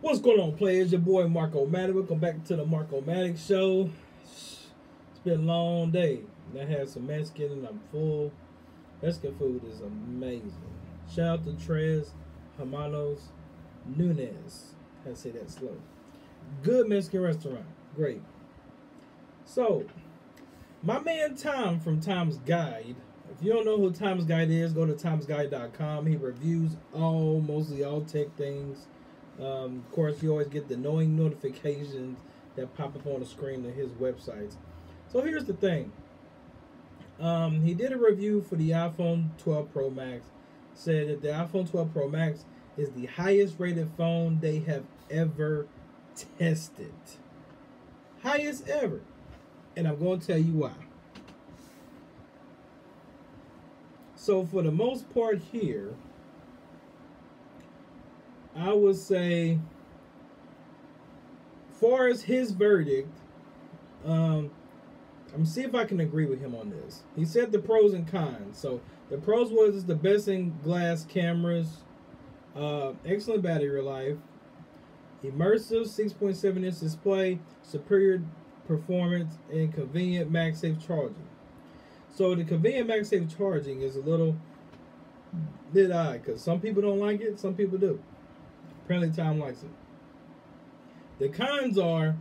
What's going on, players? Your boy Marco Matic. Welcome back to the Marco Matic Show. It's been a long day. I had some Mexican and I'm full. Mexican food is amazing. Shout out to Tres Hermanos Nunez. I had to say that slow. Good Mexican restaurant. Great. So, my man Tom from Tom's Guide. If you don't know who Tom's Guide is, go to tomsguide.com. He reviews mostly all tech things. Of course, you always get the annoying notifications that pop up on the screen of his websites. So here's the thing. He did a review for the iPhone 12 Pro Max. Said that the iPhone 12 Pro Max is the highest rated phone they have ever tested. Highest ever. And I'm going to tell you why. So for the most part here, I would say, far as his verdict, I'm gonna see if I can agree with him on this. He said the pros and cons. So the pros was it's the best in glass cameras, excellent battery life, immersive 6.7-inch display, superior performance, and convenient MagSafe charging. So the convenient MagSafe charging is a little bit odd because some people don't like it, some people do. Apparently Tom likes it. The cons are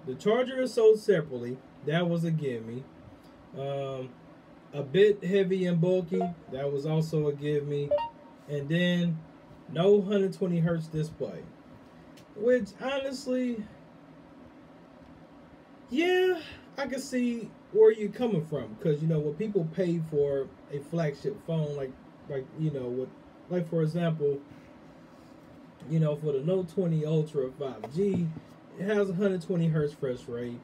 the charger is sold separately. That was a gimme. A bit heavy and bulky. That was also a gimme. And then no 120 hertz display. Which honestly, yeah, I can see where you're coming from. Because you know when people pay for a flagship phone, like you know, with like for example, you know, for the Note 20 Ultra 5G, it has 120 hertz refresh rate.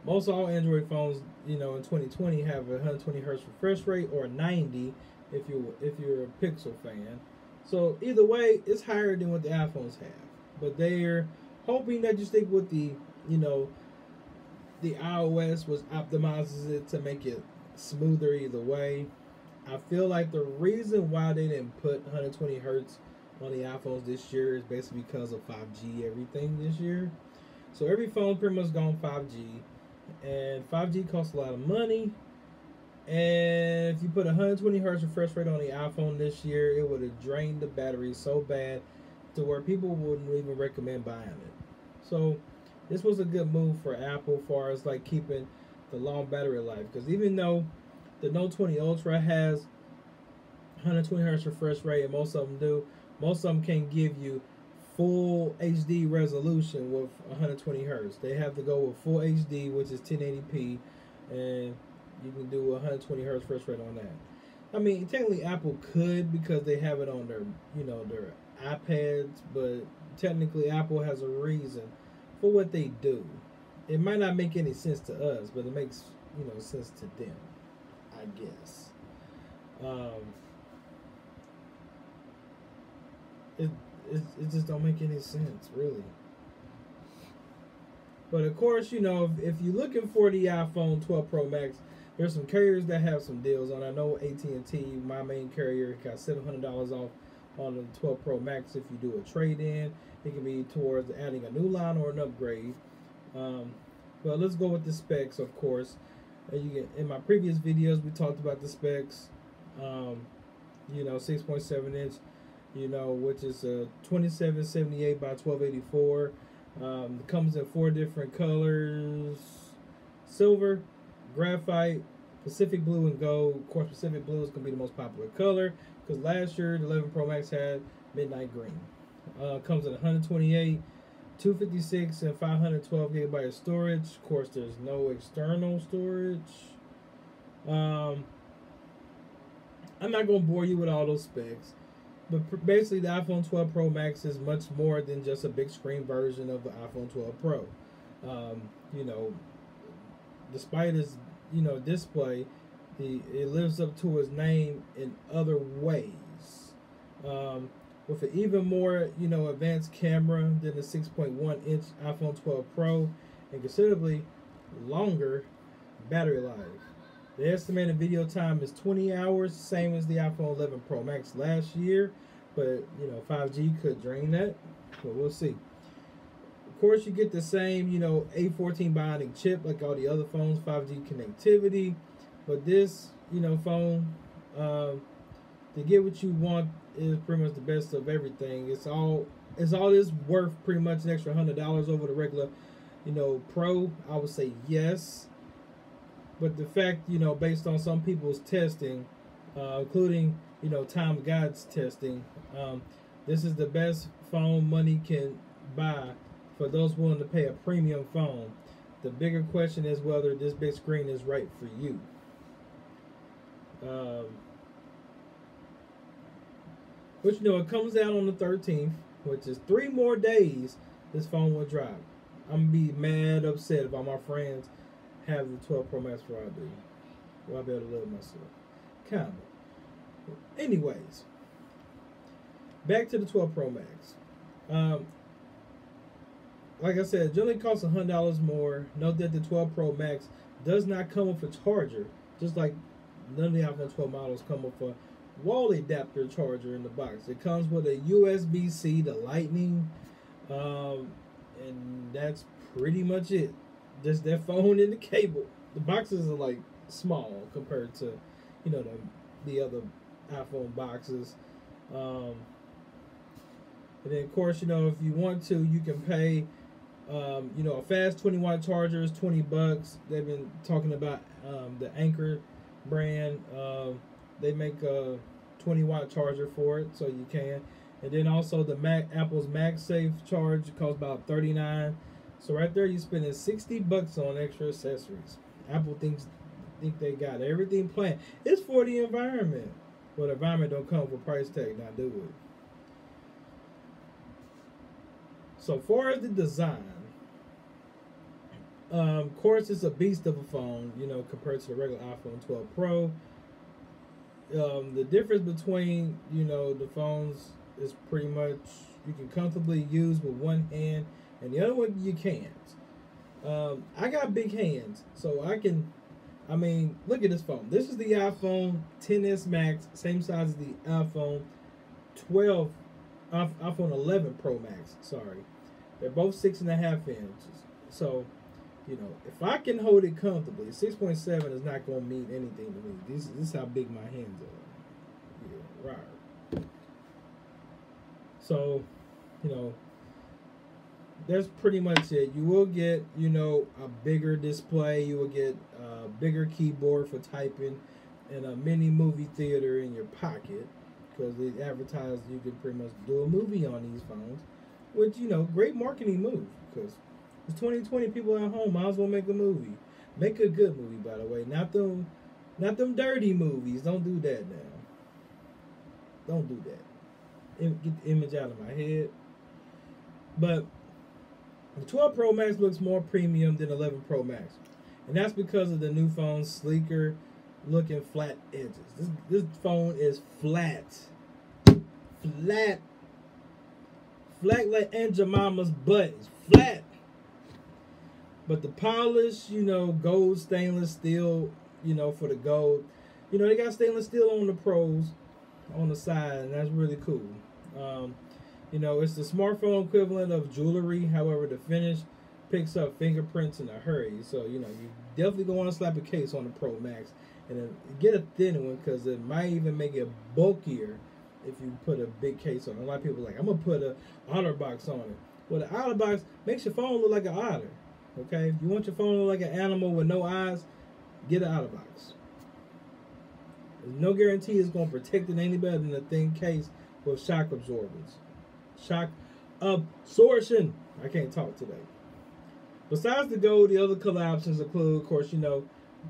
Most all Android phones, you know, in 2020 have a 120 hertz refresh rate, or 90 if you're a Pixel fan. So either way, it's higher than what the iPhones have. But they're hoping that you stick with the, you know, the iOS, which optimizes it to make it smoother either way. I feel like the reason why they didn't put 120 hertz on the iPhones this year is basically because of 5G everything this year. So every phone pretty much gone 5G, and 5G costs a lot of money. And if you put 120 hertz refresh rate on the iPhone this year, it would have drained the battery so bad to where people wouldn't even recommend buying it. So this was a good move for Apple as far as like keeping the long battery life, because even though the Note 20 Ultra has 120 hertz refresh rate, and most of them do, most of them can give you full HD resolution with 120 hertz. They have to go with full HD, which is 1080p, and you can do 120 hertz refresh rate on that. I mean, technically Apple could because they have it on their, you know, their iPads, but technically Apple has a reason for what they do. It might not make any sense to us, but it makes, you know, sense to them, I guess. It just don't make any sense, really. But of course, you know, if you're looking for the iPhone 12 Pro Max, there's some carriers that have some deals on. I know AT&T, my main carrier, got $700 off on the 12 Pro Max if you do a trade-in. It can be towards adding a new line or an upgrade. But let's go with the specs, of course. In my previous videos, we talked about the specs. You know, 6.7-inch. You know, which is a 2778 by 1284. It comes in 4 different colors: silver, graphite, Pacific blue, and gold. Of course, Pacific blue is going to be the most popular color because last year the 11 Pro Max had midnight green. Comes in 128, 256, and 512 gigabyte of storage. Of course, there's no external storage. I'm not going to bore you with all those specs. But basically, the iPhone 12 Pro Max is much more than just a big screen version of the iPhone 12 Pro. You know, despite its, you know, display, it lives up to its name in other ways. With an even more, you know, advanced camera than the 6.1-inch iPhone 12 Pro, and considerably longer battery life. The estimated video time is 20 hours, same as the iPhone 11 Pro Max last year. but 5G could drain that, but we'll see. Of course, you get the same A14 Bionic chip like all the other phones, 5G connectivity, but this phone, to get what you want, is pretty much the best of everything. It's all this worth pretty much an extra $100 over the regular Pro. I would say yes, but the fact based on some people's testing, including Tom God's testing, this is the best phone money can buy for those willing to pay a premium phone. The bigger question is whether this big screen is right for you. Which it comes out on the 13th, which is 3 more days this phone will drop. I'm gonna be mad upset if all my friends have the 12 Pro Max before I do. Well, I better love myself. Kinda. Anyways, back to the 12 Pro Max. Like I said, it generally costs $100 more. Note that the 12 Pro Max does not come with a charger, just like none of the iPhone 12 models come with a wall adapter charger in the box. It comes with a USB-C to Lightning, and that's pretty much it. Just that phone and the cable. The boxes are like small compared to the other iPhone boxes. And then of course if you want to, you can pay a fast 20-watt charger is $20. They've been talking about the Anchor brand. They make a 20-watt charger for it, so you can. And then also the Apple's MagSafe charge costs about $39. So right there, you're spending $60 on extra accessories. Apple think they got everything planned. It's for the environment. Well, the environment don't come with a price tag, now do it. So far as the design, of course, it's a beast of a phone, compared to the regular iPhone 12 Pro. The difference between, the phones is pretty much you can comfortably use with one hand, and the other one you can't. I got big hands, so look at this phone. This is the iPhone XS Max, same size as the iPhone 11 Pro Max, sorry. They're both 6.5 inches. So, if I can hold it comfortably, 6.7 is not going to mean anything to me. This is how big my hands are. Yeah, right. So, that's pretty much it. You will get, a bigger display. You will get a bigger keyboard for typing and a mini movie theater in your pocket, because they advertise you can pretty much do a movie on these phones, which, great marketing move, because it's 2020, people at home, might as well make a movie. Make a good movie, by the way. Not them dirty movies. Don't do that now. Don't do that. Get the image out of my head. But the 12 Pro Max looks more premium than 11 Pro Max. And that's because of the new phone's sleeker looking flat edges. This phone is flat. Flat. Flat like Aunt Jemima's butt. It's flat. But the polish, gold stainless steel, for the gold. They got stainless steel on the Pros on the side, and that's really cool. It's the smartphone equivalent of jewelry. However, the finish picks up fingerprints in a hurry. So, you definitely going to want to slap a case on the Pro Max. And then get a thin one, because it might even make it bulkier if you put a big case on it. A lot of people are like, I'm going to put an OtterBox on it. Well, the OtterBox makes your phone look like an otter. Okay? If you want your phone to look like an animal with no eyes, get an OtterBox. There's no guarantee it's going to protect it any better than a thin case with shock absorbers. Shock absorption. I can't talk today. Besides the gold, the other color options include, of course,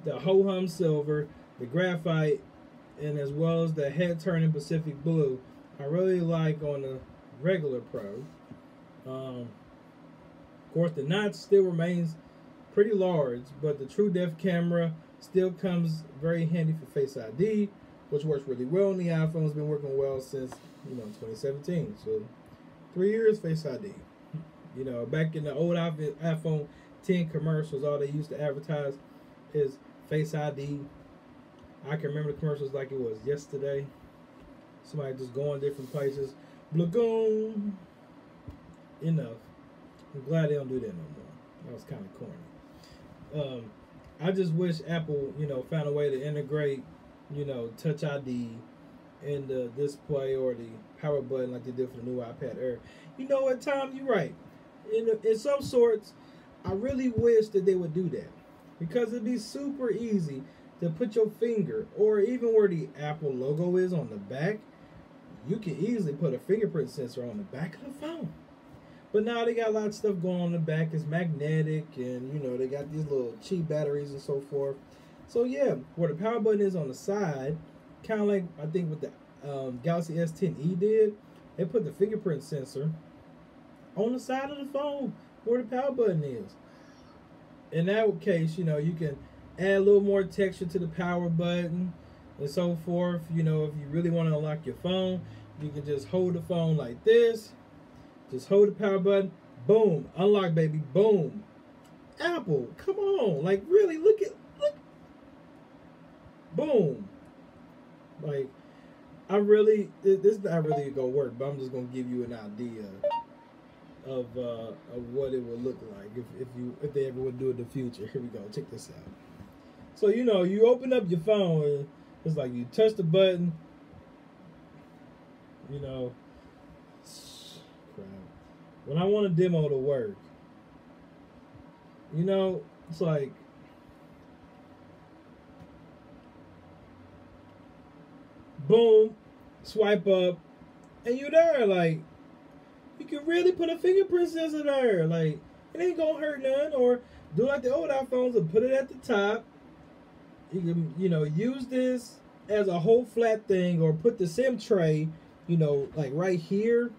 the ho-hum silver, the graphite, and as well as the head-turning Pacific blue. I really like on the regular Pro. Of course, the notch still remains pretty large, but the true depth camera still comes very handy for Face ID, which works really well on the iPhone. It's been working well since 2017. So 3 years Face ID. Back in the old iPhone 10 commercials, all they used to advertise is Face ID. I can remember the commercials like it was yesterday. Somebody just going different places. Blagoon. Enough. I'm glad they don't do that no more. That was kind of corny. I just wish Apple, found a way to integrate, Touch ID in the display or the power button like they did for the new iPad Air. You know what, Tom? You're right. In some sorts, I really wish that they would do that, because it'd be super easy to put your finger, or even where the Apple logo is on the back, you can easily put a fingerprint sensor on the back of the phone. But now they got a lot of stuff going on in the back. It's magnetic, and they got these little cheap batteries and so forth. So yeah, where the power button is on the side, kind of like I think what the Galaxy S10e did, they put the fingerprint sensor on the side of the phone where the power button is. In that case, you can add a little more texture to the power button and so forth. If you really want to unlock your phone, you can just hold the phone like this. Just hold the power button. Boom. Unlock, baby. Boom. Apple, come on. Like, really, look. Boom. Like, this is not really going to work, but I'm just going to give you an idea of what it would look like if they ever would do it in the future. Here we go. Check this out. So, you open up your phone, and it's like you touch the button, crap. When I want a demo to work, it's like, boom, swipe up, and you're there. Like, you can really put a fingerprint sensor there. Like, it ain't gonna hurt none. Or do like the old iPhones and put it at the top. You can, use this as a whole flat thing, or put the SIM tray, like right here.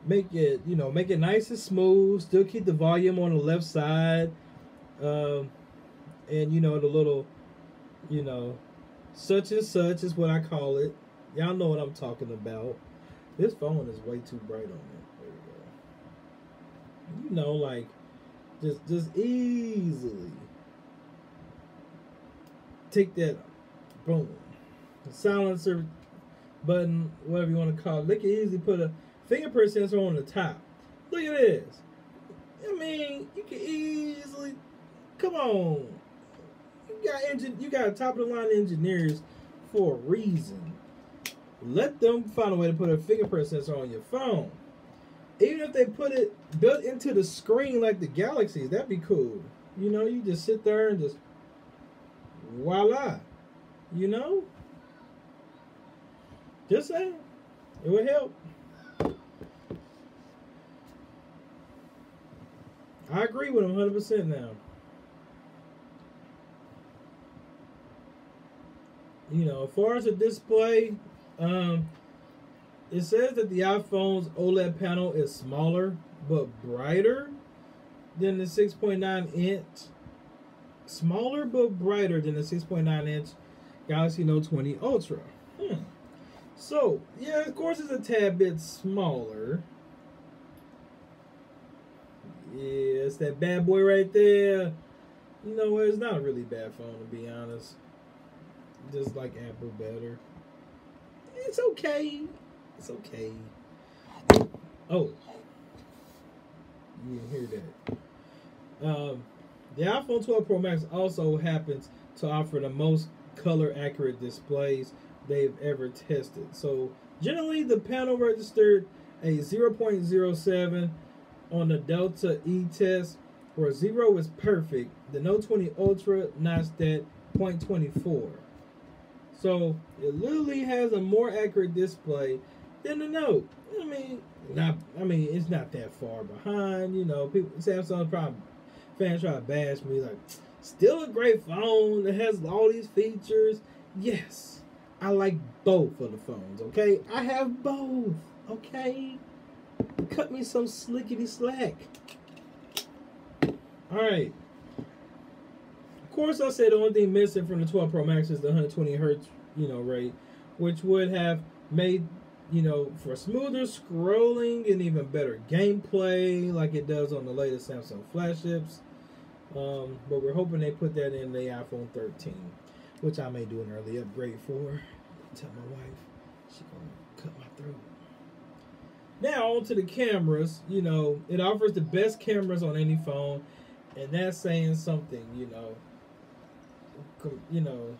Make it nice and smooth. Still keep the volume on the left side. And the little, such and such is what I call it. Y'all know what I'm talking about. This phone is way too bright on it. There we go. Like, just easily take that, boom, silencer button, whatever you want to call it. They can easily put a fingerprint sensor on the top. Look at this. I mean, you can easily, come on. You got top of the line engineers for a reason. Let them find a way to put a fingerprint sensor on your phone. Even if they put it built into the screen like the Galaxies, that'd be cool. You just sit there and just voila. Just saying. It would help. I agree with him 100% now. As far as the display, it says that the iPhone's OLED panel is smaller but brighter than the 6.9 inch. Smaller but brighter than the 6.9 inch Galaxy Note 20 Ultra. So, yeah, of course it's a tad bit smaller. Yeah, it's that bad boy right there. It's not a really bad phone, to be honest. Just like Apple better. It's okay. It's okay. Oh. You didn't hear that. The iPhone 12 Pro Max also happens to offer the most color accurate displays they've ever tested. So generally the panel registered a 0.07 on the Delta E test, where 0 is perfect. The Note 20 Ultra notched at 0.24. So it literally has a more accurate display than the Note. It's not that far behind. People, Samsung fans try to bash me like, still a great phone that has all these features. Yes, I like both of the phones. Okay, I have both. Okay, cut me some slickety slack. All right. Of course, I said the only thing missing from the 12 Pro Max is the 120 hertz, rate, which would have made, for smoother scrolling and even better gameplay, like it does on the latest Samsung flagships. But we're hoping they put that in the iPhone 13, which I may do an early upgrade for. Tell my wife. She gonna cut my throat. Now on to the cameras. You know, it offers the best cameras on any phone, and that's saying something. You know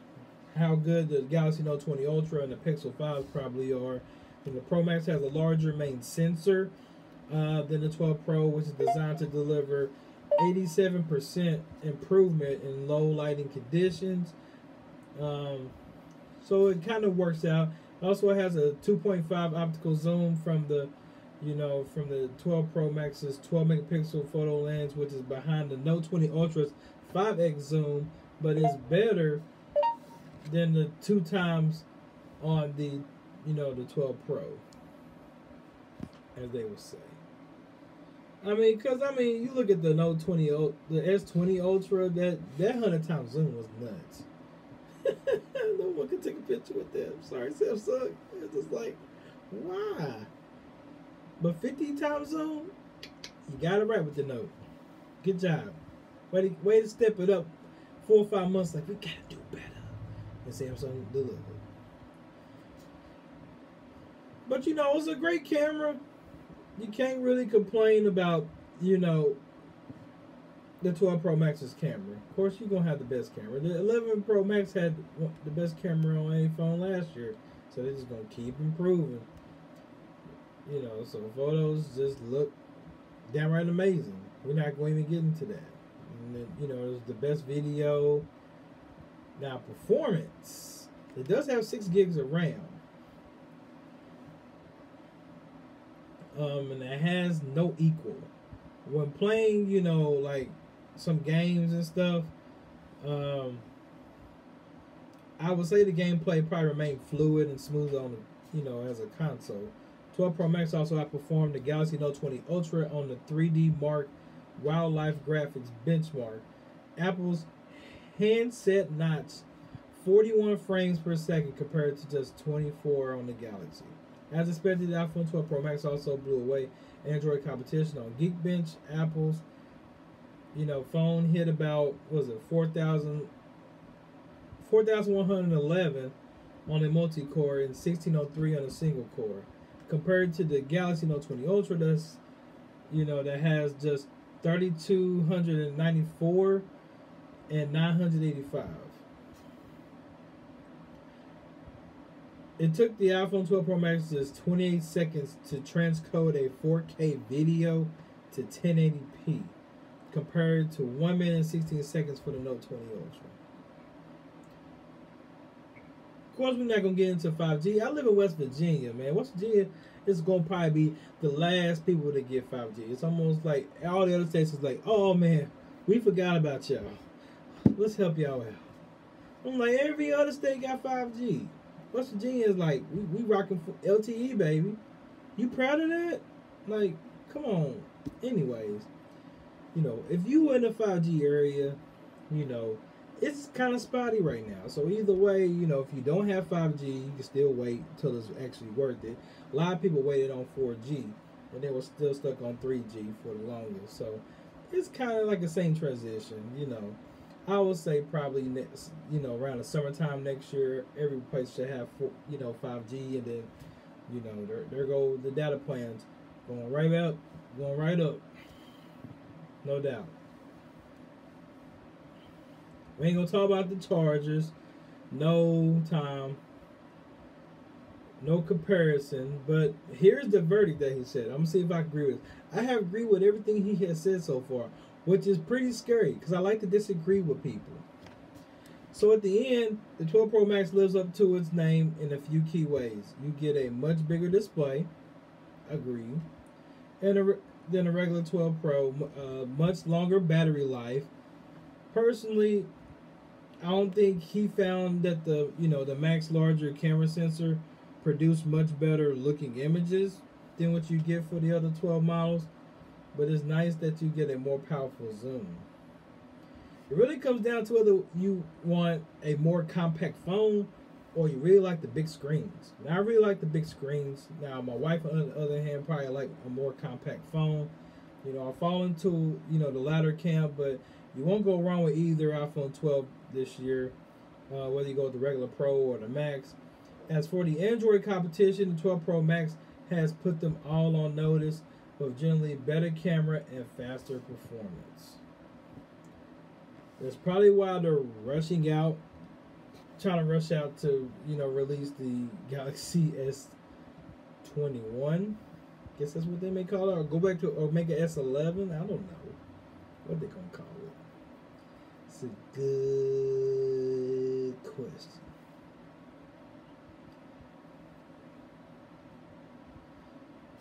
how good the Galaxy Note 20 Ultra and the Pixel 5 probably are. And the Pro Max has a larger main sensor than the 12 Pro, which is designed to deliver 87% improvement in low lighting conditions. So it kind of works out. Also, it has a 2.5 optical zoom from the 12 Pro Max's 12 megapixel photo lens, which is behind the Note 20 Ultra's 5x zoom, but it's better than the 2 times on the 12 Pro, as they would say. You look at the Note 20, the S20 Ultra, that 100 times zoom was nuts. No one can take a picture with that. I'm sorry, Samsung. It's just like, why? But 50 times zoom, you got it right with the Note. Good job. Way to step it up 4 or 5 months. Like, we gotta do better. And Samsung delivered. But it's a great camera. You can't really complain about, the 12 Pro Max's camera. Of course, you're going to have the best camera. The 11 Pro Max had the best camera on any phone last year. So they're just going to keep improving. So photos just look downright amazing. We're not going to even get into that. And then, it's the best video. Now, performance. It does have 6 gigs of RAM. And it has no equal. When playing, like some games and stuff, I would say the gameplay probably remained fluid and smooth on as a console. 12 Pro Max also outperformed the Galaxy Note 20 Ultra on the 3D Mark Wildlife Graphics benchmark. Apple's handset notched 41 frames per second compared to just 24 on the Galaxy. As expected, the iPhone 12 Pro Max also blew away Android competition on Geekbench. Apple's phone hit about 4,111 on a multi-core and 1,603 on a single core, compared to the Galaxy Note 20 Ultra that has just 3,294 and 985. It took the iPhone 12 Pro Max just 28 seconds to transcode a 4K video to 1080p, compared to 1 minute and 16 seconds for the Note 20 Ultra. Of course, we're not going to get into 5G. I live in West Virginia, man. West Virginia is going to probably be the last people to get 5G. It's almost like all the other states is like, oh, man, we forgot about y'all. Let's help y'all out. I'm like, every other state got 5G. West Virginia is like, we rocking for LTE, baby. You proud of that? Like, come on. Anyways, if you in the 5G area, it's kind of spotty right now. So either way, if you don't have 5G, you can still wait until it's actually worth it. A lot of people waited on 4G, and they were still stuck on 3G for the longest. So it's kind of like the same transition, I would say probably next, around the summertime next year, every place should have, 5G, and then, there go the data plans going right up, no doubt. We ain't gonna talk about the Chargers, no time, no comparison. But here's the verdict that he said. I'm gonna see if I agree with it. I have agreed with everything he has said so far, which is pretty scary because I like to disagree with people. So at the end, the 12 Pro Max lives up to its name in a few key ways. You get a much bigger display, agree, and than a regular 12 Pro, much longer battery life. Personally, I don't think he found that the Max larger camera sensor produced much better looking images than what you get for the other 12 models. But it's nice that you get a more powerful zoom. It really comes down to whether you want a more compact phone or you really like the big screens. Now, I really like the big screens. Now, my wife, on the other hand, probably like a more compact phone. I fall into, the latter camp, but you won't go wrong with either iPhone 12 this year, whether you go with the regular Pro or the Max. As for the Android competition, the 12 Pro Max has put them all on notice with generally better camera and faster performance. That's probably why they're rushing out, trying to rush out to, release the Galaxy S21. Guess that's what they may call it, or go back to, or make an S11. I don't know what they're gonna call it. It's a good question.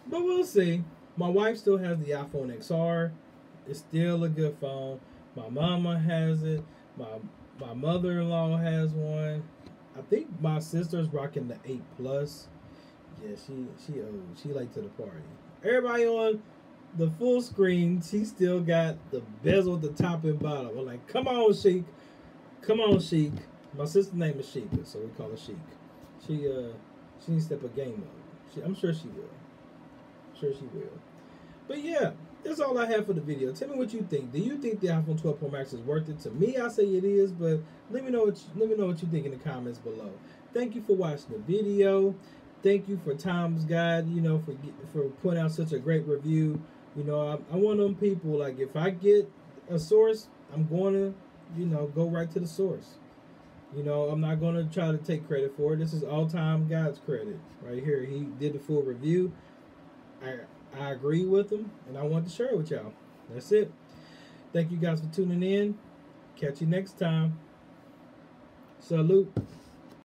But we'll see. My wife still has the iPhone XR. It's still a good phone. My mama has it. My mother-in-law has one. I think my sister's rocking the 8 Plus. Yeah, she old. She late to the party. Everybody on the full screen, she still got the bezel at the top and bottom. I'm like, come on, Sheik. Come on, Sheik. My sister's name is Sheikah, so we call her Sheik. She needs to step a game up. I'm sure she will. Sure she will. But yeah, that's all I have for the video. Tell me what you think. Do you think the iPhone 12 Pro Max is worth it? To me, I say it is, but let me know what you think in the comments below. Thank you for watching the video. Thank you for Tom's Guide, for putting out such a great review. I'm one of them people, like, if I get a source, I'm going to, go right to the source. I'm not going to try to take credit for it. This is all Tom Guide's credit right here. He did the full review. I agree with him, and I want to share it with y'all. That's it. Thank you guys for tuning in. Catch you next time. Salute.